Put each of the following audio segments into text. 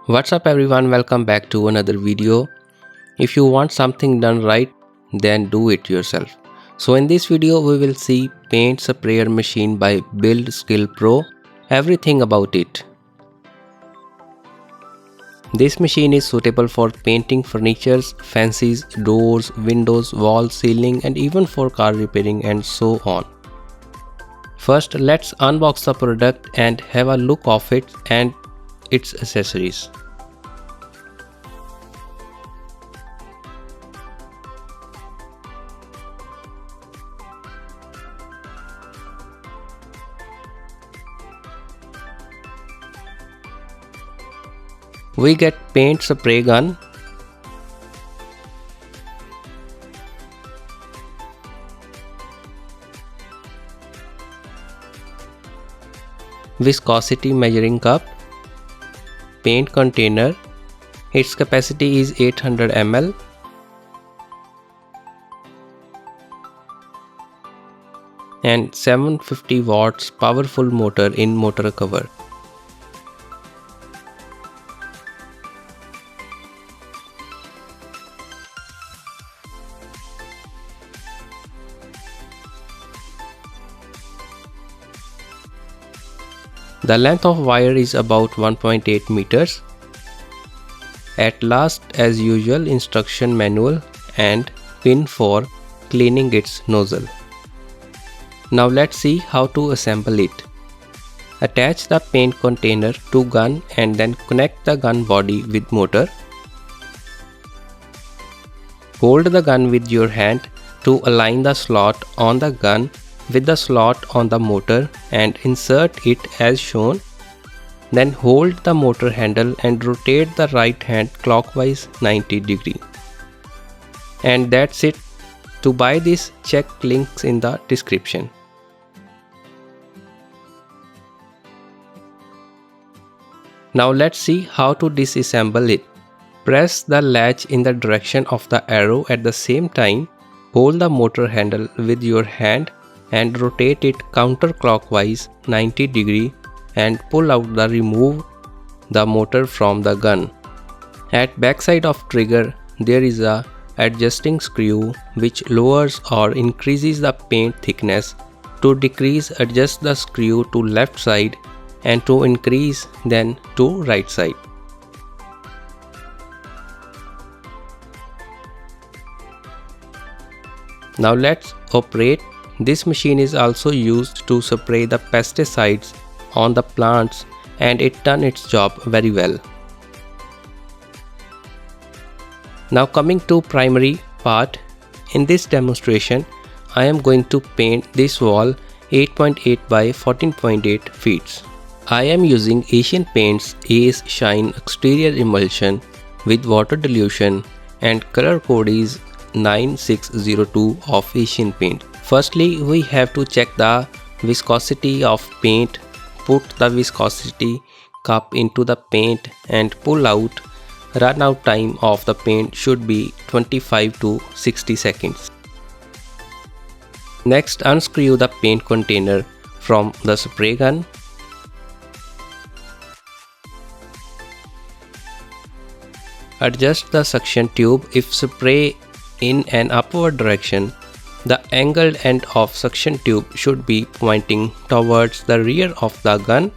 What's up everyone, welcome back to another video. If you want something done right, then do it yourself. So in this video we will see paint sprayer machine by Build Skill Pro, everything about it. This machine is suitable for painting furnitures, fancies, doors, windows, walls, ceiling and even for car repairing and so on. First let's unbox the product and have a look of it and its accessories. We get paint spray gun, viscosity measuring cup, paint container, its capacity is 800 ml, and 750 watts powerful motor in motor cover. The length of wire is about 1.8 meters. At last, as usual, instruction manual and pin for cleaning its nozzle. Now let's see how to assemble it. Attach the paint container to gun and then connect the gun body with motor. Hold the gun with your hand to align the slot on the gun with the slot on the motor and insert it as shown. Then hold the motor handle and rotate the right hand clockwise 90 degree. And that's it. To buy this, check links in the description. Now let's see how to disassemble it. Press the latch in the direction of the arrow at the same time. Hold the motor handle with your hand and rotate it counterclockwise 90 degree and pull out the remove the motor from the gun. At backside of trigger there is a adjusting screw which lowers or increases the paint thickness. To decrease, adjust the screw to left side and to increase then to right side. Now let's operate. This machine is also used to spray the pesticides on the plants and it done its job very well. Now coming to primary part, in this demonstration I am going to paint this wall 8.8 by 14.8 feet. I am using Asian Paints Ace Shine Exterior Emulsion with water dilution and color code is 9602 of Asian Paint. Firstly, we have to check the viscosity of paint. Put the viscosity cup into the paint and pull out. Run out time of the paint should be 25 to 60 seconds. Next, unscrew the paint container from the spray gun. Adjust the suction tube. If spray in an upward direction, the angled end of suction tube should be pointing towards the rear of the gun.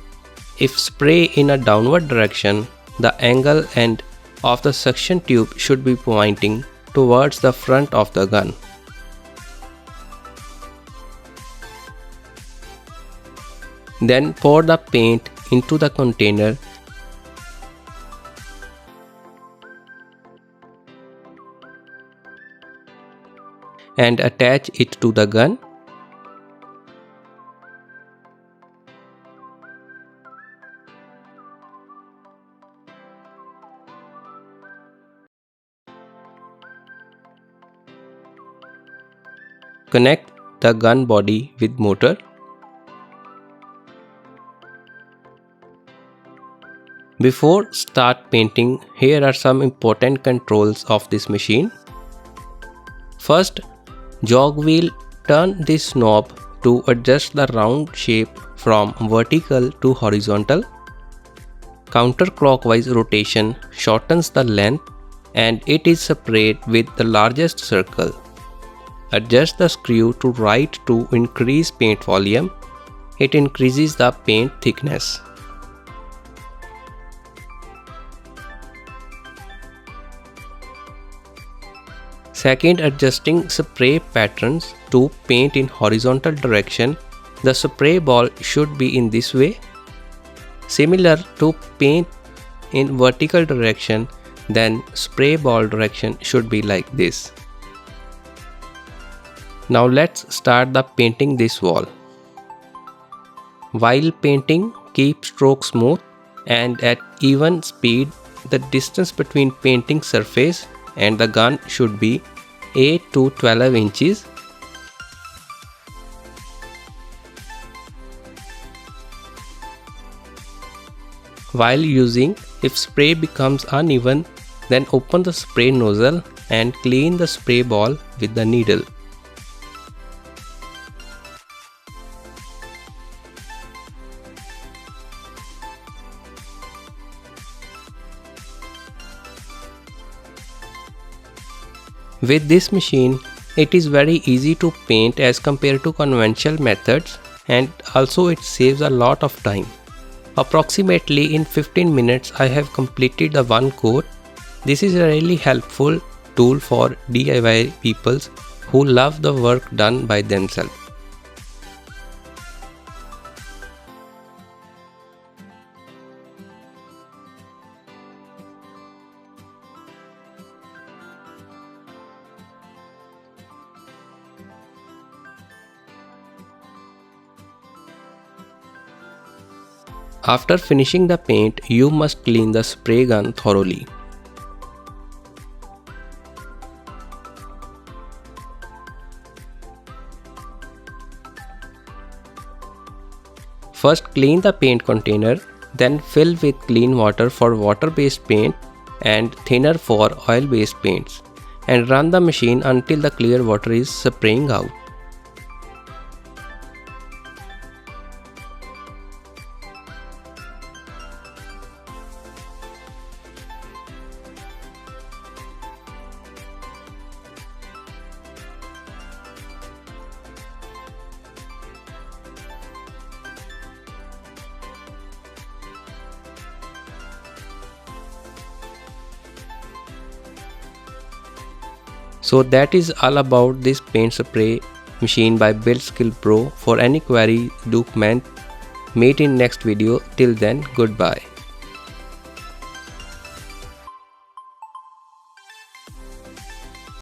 If spray in a downward direction, the angle end of the suction tube should be pointing towards the front of the gun. Then pour the paint into the container. And attach it to the gun. Connect the gun body with motor. Before start painting, here are some important controls of this machine. First, jog wheel, turn this knob to adjust the round shape from vertical to horizontal. Counterclockwise rotation shortens the length and it is sprayed with the largest circle. Adjust the screw to right to increase paint volume. It increases the paint thickness. Second, adjusting spray patterns to paint in horizontal direction. The spray ball should be in this way. Similar to paint in vertical direction, then spray ball direction should be like this. Now let's start the painting this wall. While painting, keep stroke smooth and at even speed. The distance between painting surface and the gun should be 8 to 12 inches. While using, if spray becomes uneven, then open the spray nozzle and clean the spray ball with the needle. With this machine, it is very easy to paint as compared to conventional methods, and also it saves a lot of time. Approximately in 15 minutes I have completed the one coat. This is a really helpful tool for DIY people who love the work done by themselves. After finishing the paint, you must clean the spray gun thoroughly. First clean the paint container, then fill with clean water for water-based paint and thinner for oil-based paints, and run the machine until the clear water is spraying out. So that is all about this paint spray machine by Build Skill Pro. For any query, do comment. Meet in next video. Till then, goodbye.